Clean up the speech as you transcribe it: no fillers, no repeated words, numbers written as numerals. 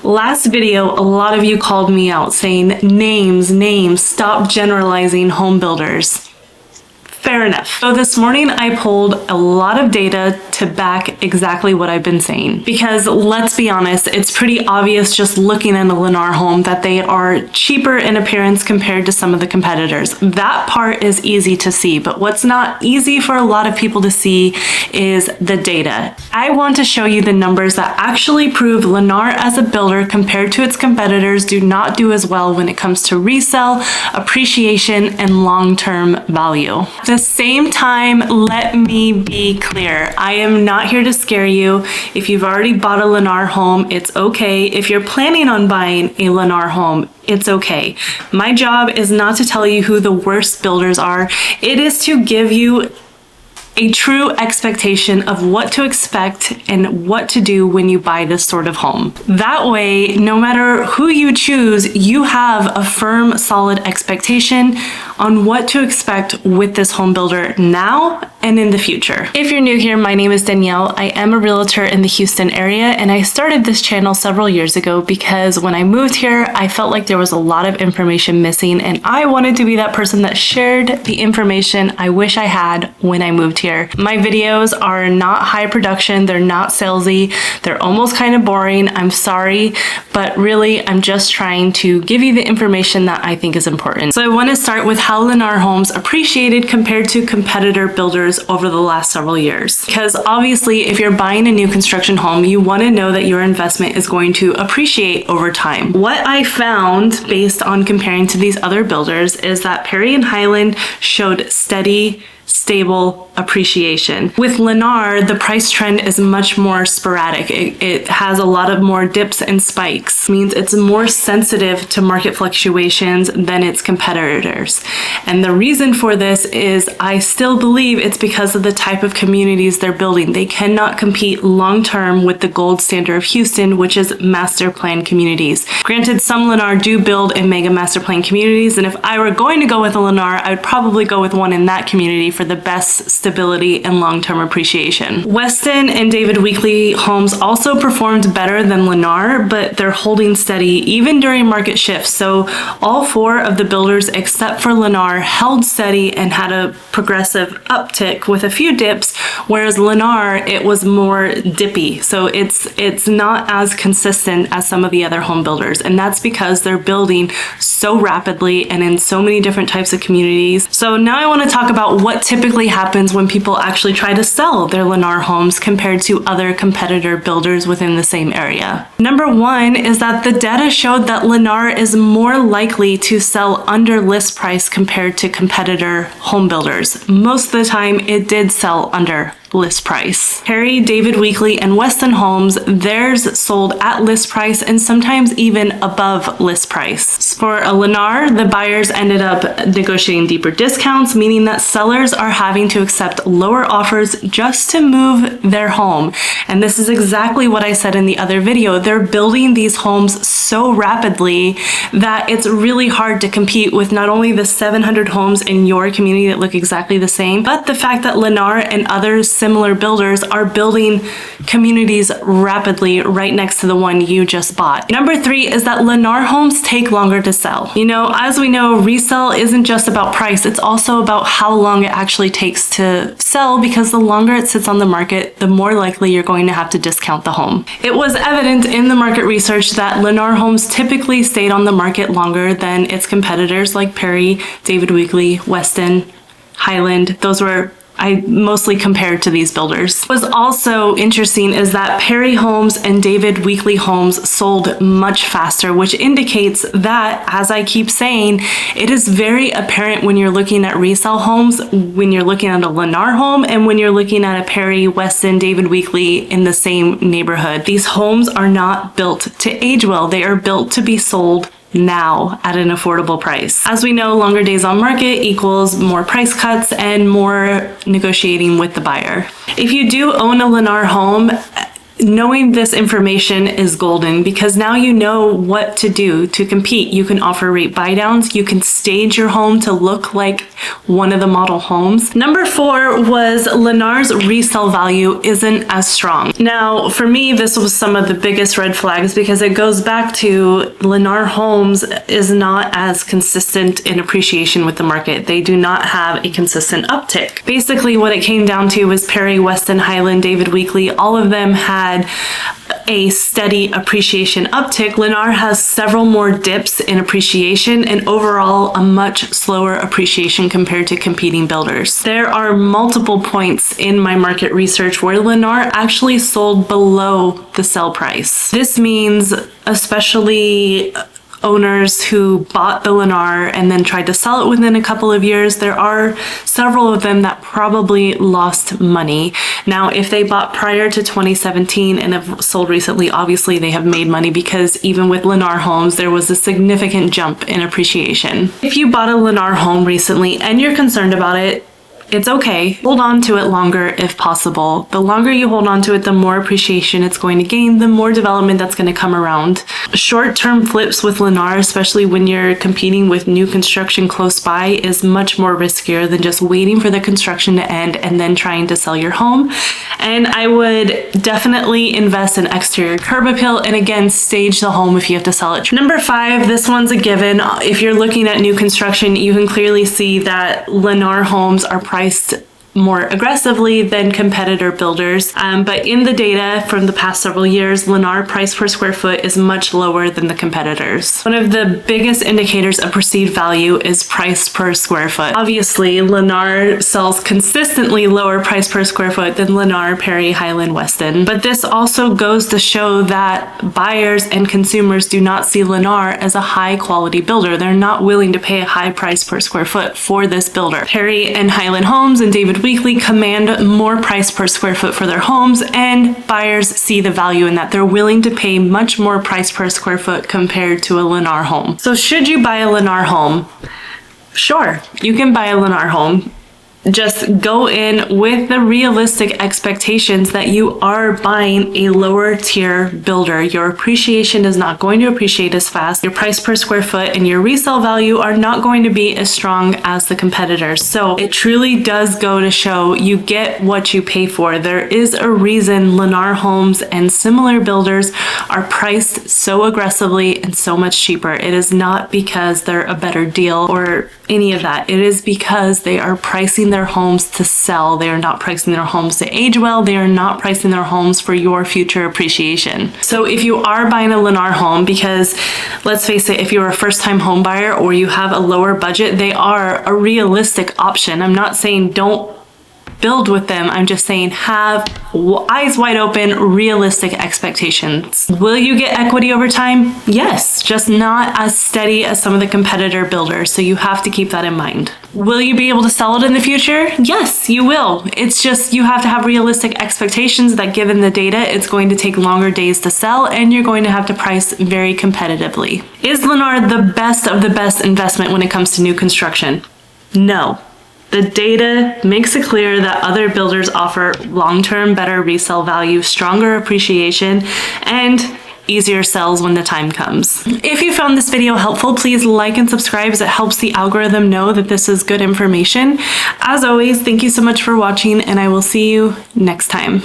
Last video, a lot of you called me out saying names, stop generalizing home builders. Fair enough. So this morning I pulled a lot of data to back exactly what I've been saying. Because let's be honest, it's pretty obvious just looking at a Lennar home that they are cheaper in appearance compared to some of the competitors. That part is easy to see, but what's not easy for a lot of people to see is the data. I want to show you the numbers that actually prove Lennar as a builder compared to its competitors do not do as well when it comes to resale, appreciation, and long-term value. At the same time, let me be clear. I am not here to scare you. If you've already bought a Lennar home, it's okay. If you're planning on buying a Lennar home, it's okay. My job is not to tell you who the worst builders are. It is to give you a true expectation of what to expect and what to do when you buy this sort of home. That way, no matter who you choose, you have a firm, solid expectation on what to expect with this home builder now and in the future. If you're new here, my name is Danielle. I am a realtor in the Houston area, and I started this channel several years ago because when I moved here, I felt like there was a lot of information missing, and I wanted to be that person that shared the information I wish I had when I moved here. My videos are not high production, they're not salesy, they're almost kind of boring. I'm sorry, but really I'm just trying to give you the information that I think is important. So I want to start with how Lennar homes appreciated compared to competitor builders over the last several years. Because obviously if you're buying a new construction home, you want to know that your investment is going to appreciate over time. What I found based on comparing to these other builders is that Perry and Highland showed steady, stable appreciation. With Lennar, the price trend is much more sporadic. It has a lot of more dips and spikes. It means it's more sensitive to market fluctuations than its competitors. And the reason for this is I still believe it's because of the type of communities they're building. They cannot compete long-term with the gold standard of Houston, which is master plan communities. Granted, some Lennar do build in mega master plan communities, and if I were going to go with a Lennar, I would probably go with one in that community for the best stability and long-term appreciation. Weston and David Weekley homes also performed better than Lennar, but they're holding steady even during market shifts. So all four of the builders except for Lennar held steady and had a progressive uptick with a few dips, whereas Lennar, it was more dippy. So it's not as consistent as some of the other home builders, and that's because they're building so rapidly and in so many different types of communities. So now I want to talk about what typically happens when people actually try to sell their Lennar homes compared to other competitor builders within the same area. Number one is that the data showed that Lennar is more likely to sell under list price compared to competitor home builders. Most of the time, it did sell under list price. Perry, David Weekley, and Weston homes, theirs sold at list price and sometimes even above list price. For a Lennar, the buyers ended up negotiating deeper discounts, meaning that sellers are having to accept lower offers just to move their home. And this is exactly what I said in the other video. They're building these homes so rapidly that it's really hard to compete with not only the 700 homes in your community that look exactly the same, but the fact that Lennar and others similar builders are building communities rapidly right next to the one you just bought. Number three is that Lennar homes take longer to sell. You know, as we know, resale isn't just about price, it's also about how long it actually takes to sell, because the longer it sits on the market, the more likely you're going to have to discount the home. It was evident in the market research that Lennar homes typically stayed on the market longer than its competitors like Perry, David Weekley, Weston, Highland. Those were I mostly compared to these builders. What's also interesting is that Perry homes and David Weekley homes sold much faster, which indicates that, as I keep saying, it is very apparent when you're looking at resale homes, when you're looking at a Lennar home, and when you're looking at a Perry, Weston, David Weekley in the same neighborhood. These homes are not built to age well. They are built to be sold now at an affordable price. As we know, longer days on market equals more price cuts and more negotiating with the buyer. If you do own a Lennar home, knowing this information is golden because now you know what to do to compete. You can offer rate buy downs. You can stage your home to look like one of the model homes. Number 4 was Lennar's resale value isn't as strong. Now, for me, this was some of the biggest red flags because it goes back to Lennar Homes is not as consistent in appreciation with the market. They do not have a consistent uptick. Basically, what it came down to was Perry, Weston, Highland, David Weekley, all of them had a steady appreciation uptick. Lennar has several more dips in appreciation and overall a much slower appreciation compared to competing builders. There are multiple points in my market research where Lennar actually sold below the sell price. This means especially owners who bought the Lennar and then tried to sell it within a couple of years, there are several of them that probably lost money. Now, if they bought prior to 2017 and have sold recently, obviously they have made money because even with Lennar homes, there was a significant jump in appreciation. If you bought a Lennar home recently and you're concerned about it, it's okay. Hold on to it longer if possible. The longer you hold on to it, the more appreciation it's going to gain, the more development that's going to come around. Short-term flips with Lennar, especially when you're competing with new construction close by, is much more riskier than just waiting for the construction to end and then trying to sell your home. And I would definitely invest in exterior curb appeal and again, stage the home if you have to sell it. Number 5, this one's a given. If you're looking at new construction, you can clearly see that Lennar homes are priced more aggressively than competitor builders. But in the data from the past several years, Lennar price per square foot is much lower than the competitors. One of the biggest indicators of perceived value is price per square foot. Obviously, Lennar sells consistently lower price per square foot than Lennar, Perry, Highland, Weston. But this also goes to show that buyers and consumers do not see Lennar as a high quality builder. They're not willing to pay a high price per square foot for this builder. Perry and Highland Homes and David Weekley command more price per square foot for their homes, and buyers see the value in that. They're willing to pay much more price per square foot compared to a Lennar home. So should you buy a Lennar home? Sure, you can buy a Lennar home. Just go in with the realistic expectations that you are buying a lower tier builder. Your appreciation is not going to appreciate as fast. Your price per square foot and your resale value are not going to be as strong as the competitors. So it truly does go to show you get what you pay for. There is a reason Lennar homes and similar builders are priced so aggressively and so much cheaper. It is not because they're a better deal or any of that. It is because they are pricing their homes to sell. They are not pricing their homes to age well. They are not pricing their homes for your future appreciation. So if you are buying a Lennar home, because let's face it, if you're a first-time home buyer or you have a lower budget, they are a realistic option. I'm not saying don't build with them. I'm just saying have eyes wide open, realistic expectations. Will you get equity over time? Yes, just not as steady as some of the competitor builders. So you have to keep that in mind. Will you be able to sell it in the future? Yes, you will. It's just you have to have realistic expectations that given the data, it's going to take longer days to sell and you're going to have to price very competitively. Is Lennar the best of the best investment when it comes to new construction? No. The data makes it clear that other builders offer long-term better resale value, stronger appreciation, and easier sells when the time comes. If you found this video helpful, please like and subscribe as it helps the algorithm know that this is good information. As always, thank you so much for watching, and I will see you next time.